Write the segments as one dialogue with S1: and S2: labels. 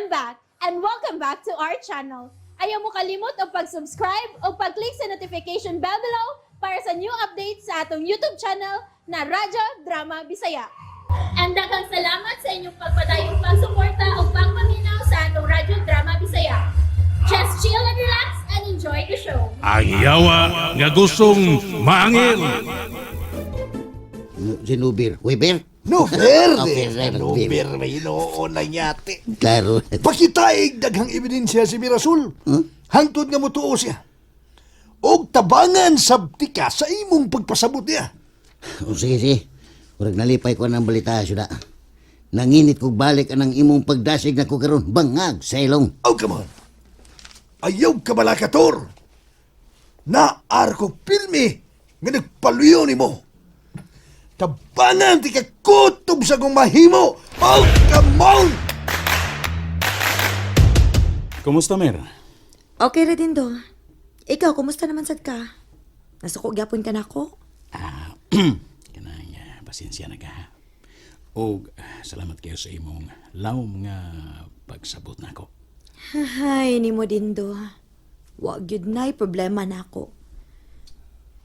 S1: back and welcome back to our channel. Ayaw mo kalimot o pag-subscribe o pag-click sa notification bell below para sa new updates sa atong YouTube channel na Radyo Drama Bisaya. And daghang salamat sa inyong pagpadayong pagsuporta o pagpaminaw sa atong Radyo Drama Bisaya. Just chill and relax and enjoy the show.
S2: Ang yawa nga gustong maangil.
S3: Sinubir. Weber?
S4: No verde.
S3: No
S4: No
S3: verde.
S4: verde, may inoon na yate.
S3: Klaro.
S4: Pakitaig daghang ebidensya si Mirasol.
S3: Huh?
S4: Hangtod nga mutuo siya. Og tabangan sabtika sa imong pagpasabot niya.
S3: O sige. Urag nalipay ko ng balita suda. Nanginit kog balik anang imong pagdasig na ko karon bangag sa ilong.
S4: Oh, come on. Ayaw ka balakator. Naar ko pirmi nga nagpaluyo ni mo. Tabangan ti ka kutob sa kong mahimo. Oh, come on!
S2: Kumusta, Mer?
S5: Okay ra din do. Ikaw, kumusta naman sad ka? Nasuko gyapon ka na ako?
S2: Kanang pasensya na ka. O salamat kayo sa imong lawom nga pagsabot na ako.
S5: Ay, ni mo din do. Wag yun na'y problema na ako.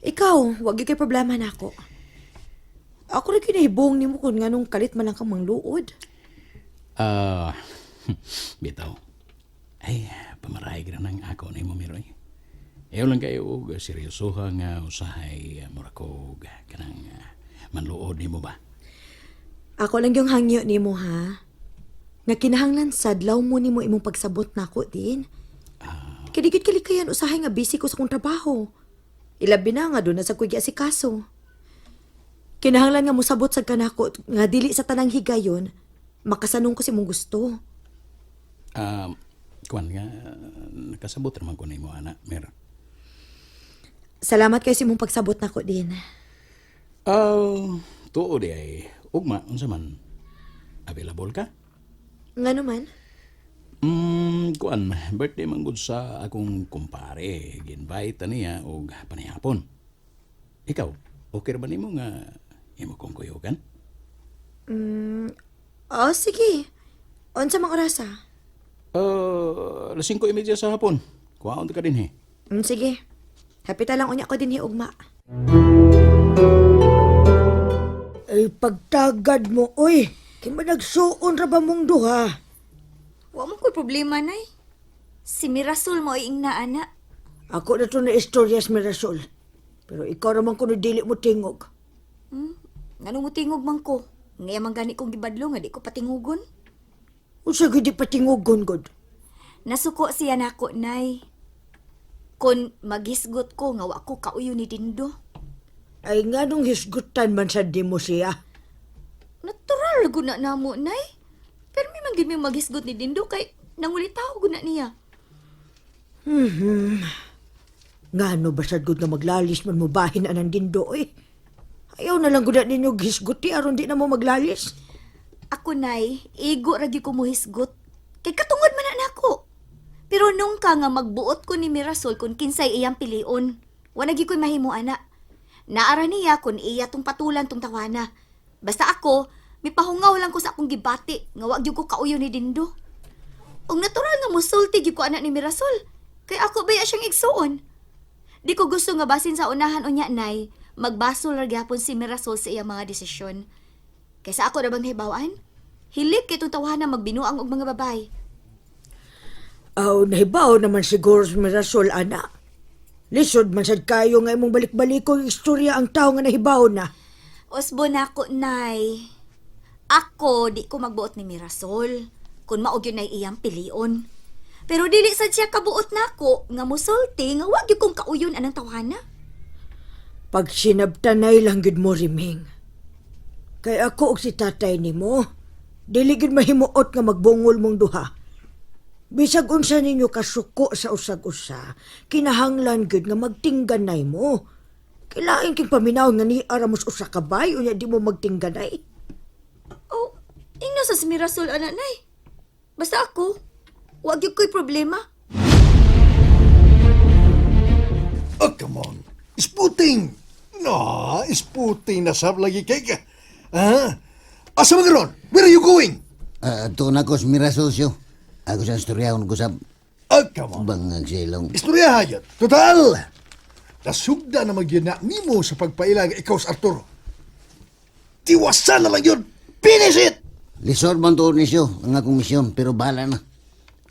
S5: Ikaw, wag yun kay problema na ako. Ako rin kinahibong ni mo kung nganong kalit man lang kang mangluod.
S2: Bitaw. Ay, pamaray ka na ng ako na mo, Miroy. Ayaw lang kayo og seryosoha nga usahay murakog kanang manluod ni mo ba?
S5: Ako lang yung hangyo ni mo, ha? Nga kinahanglan sadlaw mo ni mo imong pagsabot na ako din. Kiligid-kilikayan usahay nga busy ko sa kong trabaho. Ilabi na nga doon na sa kuya si Kaso. Kinahanglan nga mo sabot sa kanako nga dili sa tanang higayon, makasanong ko si mong gusto.
S2: Kuan nga, nakasabot naman ko na mo, ana, Mer.
S5: Salamat kayo si mong pagsabot na ko din.
S2: Tuo di ay, ugma, unsa man, available ka?
S5: Nga naman?
S2: Kuan, birthday man gud sa akong kumpare, ginvite niya og panihapon. Ikaw, okay ba nimo nga imo kong kuyugan?
S5: Sige. Unsa mang orasa?
S2: Alas 5:30 sa hapon. Kuhaon ka din, he.
S5: Sige. Hapita lang unya ko din ugma.
S6: Ay, pagtagad mo, oy. Kima nagsuon ra ba mong duha?
S7: Wa mo ko'y problema, nay. Si Mirasol mo ay ing naana.
S6: Ako na to na istoryas, Mirasol. Pero ikaw raman ko dili mo tingog.
S7: Ngano mo tingog man ko? Ngaya man gani kong gibadlo nga di ko patingugon.
S6: Usa gid di patingugon god.
S7: Nasuko siya nako, nay. Kun maghisgot ko nga wa ko kauyo ni Dindo.
S6: Ay nganong hisgutan man sa di mo siya.
S7: Natural guna namo, nay. Pero may man gid may maghisgot ni Dindo kay nangulitaw guna niya.
S6: Ngano ba sad gud nga maglalis man mo bahin anang dindo, oy. Ayaw na lang gud ninyo hisguti aron di na mo maglalis.
S7: Ako, nay, igo ra gyud ko mo hisgot. Kay katungod man na nako. Pero nung ka nga magbuot ko ni Mirasol kung kinsay iyang pilion, wala gyud ko'y mahimo ana. Naara niya kung iya tong patulan tong tawana. Basta ako, mipahungaw lang ko sa akong gibati nga wa gyud ko kauyo ni Dindo. Og natural nga musulti gyud ko anak ni Mirasol. Kay ako baya siyang igsuon. Di ko gusto nga basin sa unahan unya, nay, magbasol ra gyapon si Mirasol sa iyang mga desisyon. Kaysa ako na bang nahibawaan? Hilik itong tawanan magbinuang og mga babay.
S6: Aw, nahibaw naman siguro si Mirasol, ana. Lisod man sad kayo nga imong balik-balikong istorya ang tao nga nahibaw na.
S7: Osbo na ako, nay. Ako, di ko magbuot ni Mirasol. Kung maog yun ay iyang pilion. Pero dili sad siya kabuot na ako nga musulti nga wag yung kong kauyon anang tawana.
S6: Pag sinabtanay lang gid mo, Riming. Kay ako og si tatay nimo, dili gid mahimuot nga magbungol mong duha. Bisag unsa ninyo kasuko sa usag-usa, kinahanglan gid nga magtingganay mo. Kilain king paminaw nga ni aramos usa ka bay unya di mo magtingganay.
S7: Oh, ingna sa Mirasol, anak, nay. Basta ako, wag yung ko'y problema.
S4: Oh, come on. Isputing. No, isputing na sab lagi kay ka. Asa mo garon? Where are you going?
S3: Ito na ko, Mirasol siyo. Ako sa istoryahon ko sa
S4: Oh, come on.
S3: bangag silong.
S4: Istorya hayat. Total. Nasugda na magyana nimo sa pagpailang ikaw sa Arturo. Tiwasan na lang yun. Finish it!
S3: Lisod man to ni siyo ang akong misyon, pero bahala na.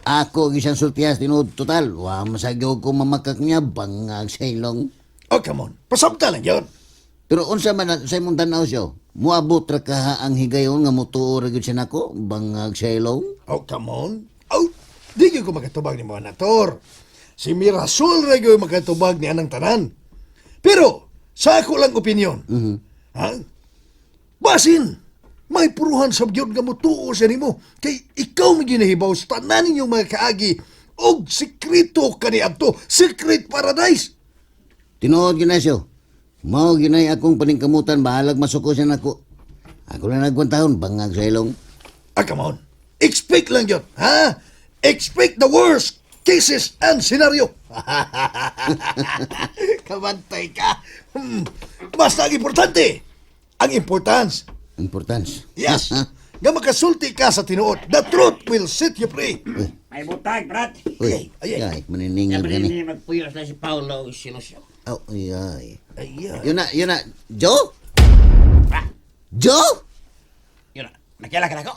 S3: Ako gisang sultiyas tinuod total. Wa masagyo ko mamakak niya bangag silong.
S4: Oh, come on. Pasabta lang yun.
S3: Pero unsa man sa imong tanaw siyo, muabot ra ka ang higayon nga motuo ra gyud siya nako bangag silong.
S4: Oh, come on. Oh, di ko makatubag ni mga nator. Si Mirasol ra gyud makatubag ni anang tanan. Pero, sa ako lang opinion. Ha? Basin, may puruhan sa gyud nga motuo sa nimo. Kay ikaw may ginahibaw sa tanan ninyong mga kaagi og sekreto kaniadto, secret paradise.
S3: Tinuod ginasyo. Mao ginay akong paningkamutan bahalag masuko siya nako. Ako na nagkuntahon bangag silong.
S4: Ah, come on. Expect lang yun, ha? Expect the worst cases and scenario. Kabantay ka. Basta ang importante, ang importance.
S3: Importance.
S4: Yes. Nga makasulti ka sa tinuod. The truth will set you free.
S8: May butag, Brad.
S3: Uy,
S4: Ay,
S3: ay, maniningil ka
S8: Gabriel
S3: ni.
S8: ni magpuyos na si Paolo Sinosyo.
S3: Oh, ay.
S4: Ayan.
S3: Yun na. Joe? Joe?
S8: Yun na, nakilala ka na ko?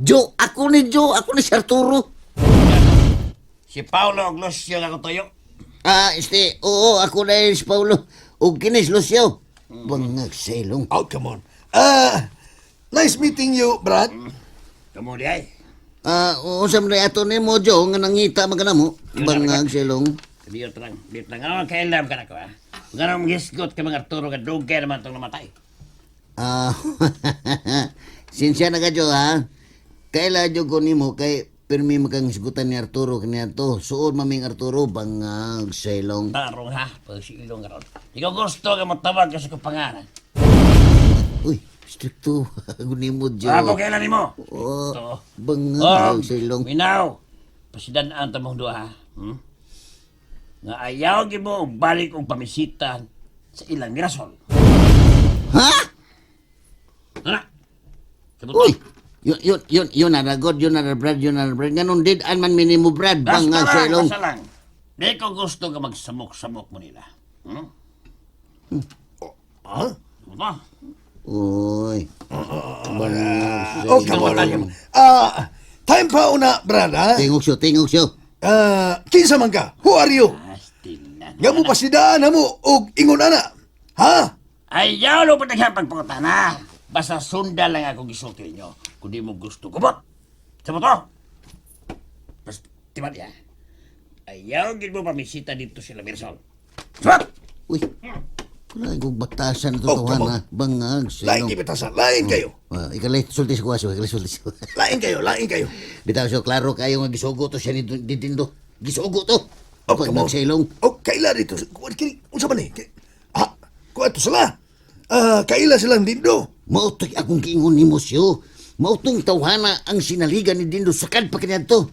S3: Joe, ako ni si Arturo.
S8: Si Paolo Glosio na ko toyo.
S3: Oo, ako na si Paulo. O kinis, Lucio. Bangag silong.
S4: Oh, come on. Nice meeting you, Brad.
S8: Kamu di ay.
S3: Usam na ato ni mo, Joe, nga nangita magana mo. Bangag silong.
S8: Biyo terang. Ano kailam ka na ko, ha? Ganang gisgot ka mga Arturo ka dugay naman itong namatay.
S3: Sinsya na ka, Joe, ha? Kaila, Joe, ko ni mo, kay pirmi makang isgutan ni Arturo kanya to. Suod maming Arturo, bangag silong.
S8: Tarong ha, pagsilong ka ron. Ikaw gusto ka matawag ka sa kapangalan.
S3: Uy, stricto. Guni mo, Joe.
S8: Ako kailan ni mo?
S3: Oh, bangag silong.
S8: Minaw, pasidanaan tamong duha, ha? Nga ayaw gi mo balik og pamisita sa ilang Mirasol.
S3: Ha?
S8: Ano? Sabot
S3: Uy! Yun na God, yun na Brad. Ganun din, man minimo Brad, bangag silong.
S8: Basta lang. Di ko gusto ka magsamok-samok mo nila.
S4: Ha?
S8: Ano ba?
S3: Uy. Bangag
S4: Oh, come on.
S3: silong.
S4: Time pa una, Brad, ha?
S3: Tingog siyo.
S4: Kinsa man ka? Who are you?
S8: Astilan.
S4: Nga mo pasidaan mo og ingon ana. Ha?
S8: Ayaw lo pa pagpangutana. Basta sunda lang ako gisulti ninyo. Kung di mo gusto, kubot! Sa mo to? Basta, timan niya. Ayaw gid mo pamisita dito sila Mirasol. Sabot!
S3: Uy. Wala kong batasan ito
S4: Oh, come
S3: tawanan. Bangag
S4: Lain
S3: silong.
S4: kibitasan. Lain kayo.
S3: Ikalay, sulti sa kuwaso.
S4: Lain kayo.
S3: Bitaw siya, klaro kayo nga gisugo to siya ni Dindo. Gisugo to.
S4: Oh, come on.
S3: Bangag silong.
S4: Oh, kaila dito. Kini, unsa man ni? Kuha ito sila. Kaila silang dindo.
S3: Mautoy akong kiingon ni Mosyo. Mautong tawhana ang sinaligan ni Dindo sakad pa kanya to.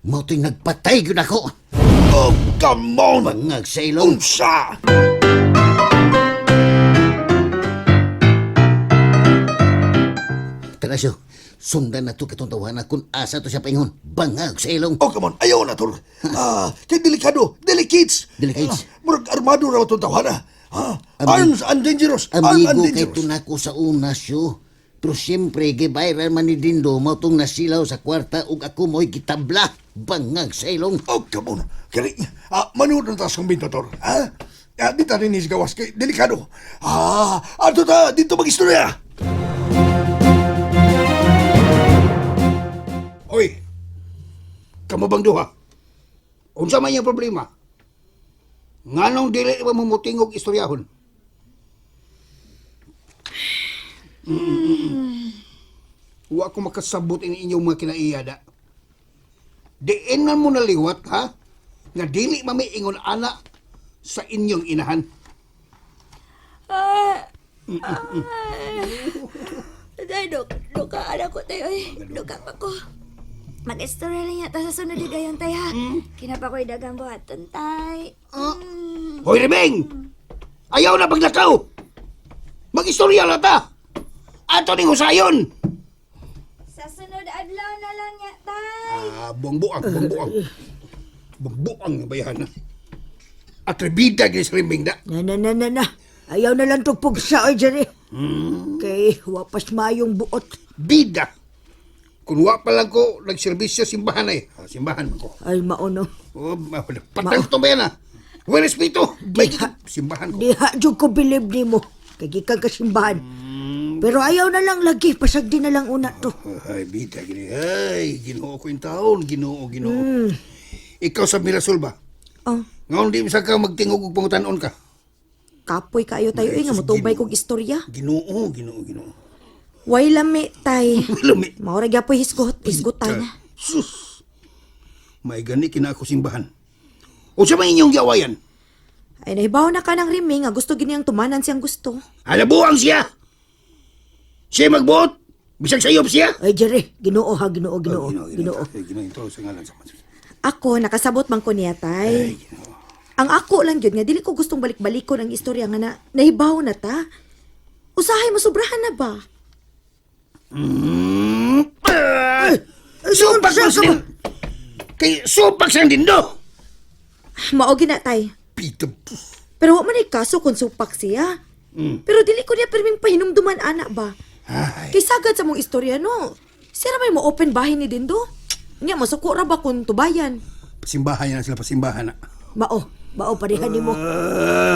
S3: Mautoy nagpatay yun ako.
S4: Oh, come on.
S3: Bangag silong.
S4: Unsa?
S3: Tarasyo, sundan na to katong tawhana kung asa to siya paingon. Bangag silong.
S4: Oh, come on. Ayaw na, tol. Kay delikado. Delicates.
S3: Delicates.
S4: Murag armado raw itong tawana.
S3: Ami-
S4: Arms and dangerous. Arms and
S3: Amigo kay
S4: dangerous.
S3: tunako sa una siyo. Pero siyempre, gibayran man ni Dindo, mautong nasilaw sa kwarta ug ako mo'y kitabla. Bangag silong.
S4: Oh, come on. Kani, manood na taas kong bintator. Di ta rin gawas kay delikado. Ato ta, dito mag-istorya.
S9: Oy, kamabang duha. Unsa man yung problema? Nganong dili ba mumutingog istoryahon? Wa ko makasabot ini inyong mga kinaiyada. Diin man mo naliwat, ha? Nga dili mamiingon ana sa inyong inahan.
S7: Day, duka anak ko tayo eh. Duka pa ko. Mag-istorya lang yata sa sunod di gayon tay ha. Kinapa ko'y dagang buhaton tay.
S9: Hoy, Rebeng! Ayaw na paglakaw! Mag-istorya lang ta! Ato ning husayon!
S7: Sa sunod adlaw na lang niya, tay.
S9: Buang-buang. Buang-buang nga bayahan na. Atribida gini sa rimbing da.
S6: Na. Ayaw na lang tugpugsa ay dyan eh. Kay wapas mayong buot.
S9: Bida. Kung wa pa lang ko, nagserbisyo simbahan ay. Simbahan man ko.
S6: Ay mauno.
S9: Patang to ba yan Wala respeto. Simbahan ko.
S6: Diha jud ko believe ni mo. Kay gikan kasimbahan. Pero ayaw na lang lagi. Pasagdi na lang una to.
S9: Ay, bida gini. Ay, ginoo ko yung taon. Ginoo. Ikaw sa Mirasol ba?
S5: Oh,
S9: Ngayon di sa ka magtingog og pangutanon ka.
S5: kapoy kaayo tayo nga motubay kog istorya.
S9: Ginoo.
S5: Way lami tay.
S9: Lumi.
S5: Maura gyapoy hisgutan.
S9: Sus. May gani kina ako simbahan. O sa mga inyong gawayan?
S5: Ay nahibaw na ka ng riming nga gusto giniyang tumanan siyang gusto.
S9: Alabuang siya. Siya magbuot. Bisag sayop siya.
S6: Ay jere, Ginoo ha, Ginoo.
S9: Ginoo ito sa ngalan sa mga.
S5: Ako nakasabot man ko niya tay. Ang ako lang yun nga dili ko gustong balik-balikon ang istorya nga nahibaw na ta. Usahay mo sobrahan na ba?
S9: Supak sa din. Kay supak sa din do.
S5: Mao gina tay.
S9: Pito.
S5: Pero wa man ay kaso kung supak siya. Pero dili ko niya perming pahinumduman ana ba? Kay sagad sa mong istorya no. Sira may mo open bahay ni Dindo. Nya masuko ra ba kung tubayan?
S9: Pasimbahan yan sila pasimbahan na.
S6: Mao pareha ni mo.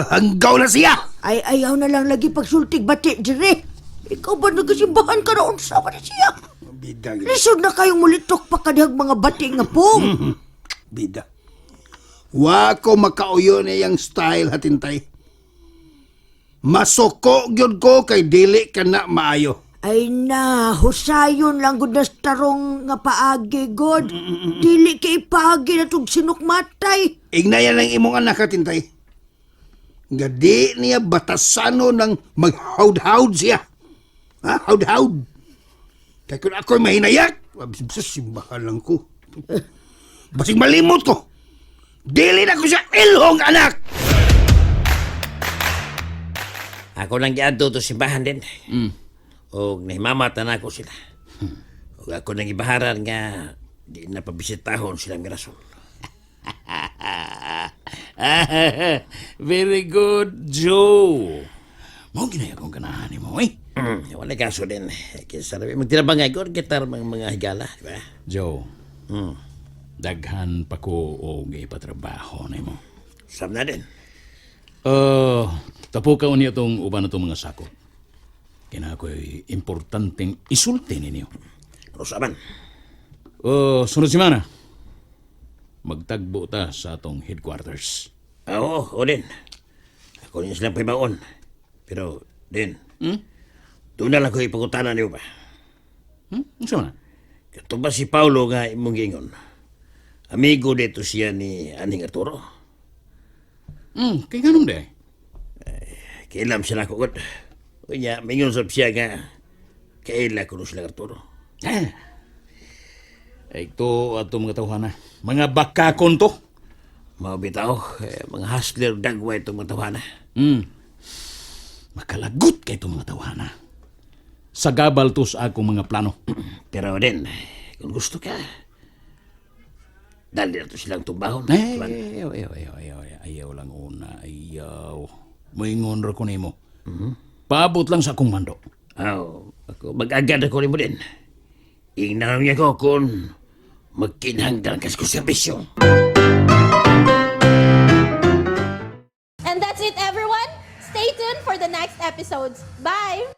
S9: Hanggaw na siya.
S6: Ay ayaw na lang lagi pagsultig bati jere. Ikaw ba nagasimbahan ka na unsa ba ni siya?
S9: Bida.
S6: Lisod na kayong mulitok pa kadihag mga bati nga pong.
S9: Bida. Wa ko makauyo na yung style hatintay. Masuko gyud ko kay dili ka na maayo.
S6: Ay na, husayon lang gud nas tarong nga paagi god. Dili kay paagi na tug sinukmatay.
S9: Ignayan ang imong anak hatintay. Nga di niya batasano ng maghaud-haud siya. Ha? Haud-haud. Kaya kung ako'y mahinayak, sa simbahan lang ko. Basig malimot ko. Dili na ko siya ilhong anak.
S8: Ako lang giadto to simbahan din. O nahimamata na ako sila. O ako nang ibaharan nga di na pabisitahon silang Mirasol.
S2: Very good, Joe. Mao ginaya kong ganahan ni mo, eh.
S8: Wala kaso din. Kaysa namin magtinabang nga ko, gitar mga higala, di ba?
S2: Joe, daghan pa ko o ipatrabaho na mo.
S8: Sam na din.
S2: Tapo ka niya itong uban na itong mga sakot. Kina ako'y importanteng isulti ninyo.
S8: Rosaban.
S2: Sunod semana, magtagbo ta sa atong headquarters.
S8: Oo, o din. Ako rin silang paibaon. Pero, din, doon na lang ko ipagutanan niyo ba?
S2: Ano na?
S8: Ito ba si Paulo nga imong gingon? Amigo dito siya ni Aning Arturo.
S2: Kaya ganun de.
S8: Kailam sila ko. Kanya, mingon sa siya nga, kaila ko sila Arturo.
S2: Ito ato mga tawhana. Mga bakakon to.
S8: Mga bitaw, mga hustler dagwa itong mga tawhana.
S2: Makalagot kay itong mga tawhana. Sagabal to sa akong mga plano.
S8: Pero din, kung gusto ka, dali na to silang tumbahon.
S2: Ayaw lang una. Ayaw. Moingon ra ko nimo. Paabot lang sa akong mando.
S8: Ako mag-agad ako rin mo din. Ingnaw niya ko kung magkinhanggang kas ko serbisyo.
S1: And that's it, everyone. Stay tuned for the next episodes. Bye!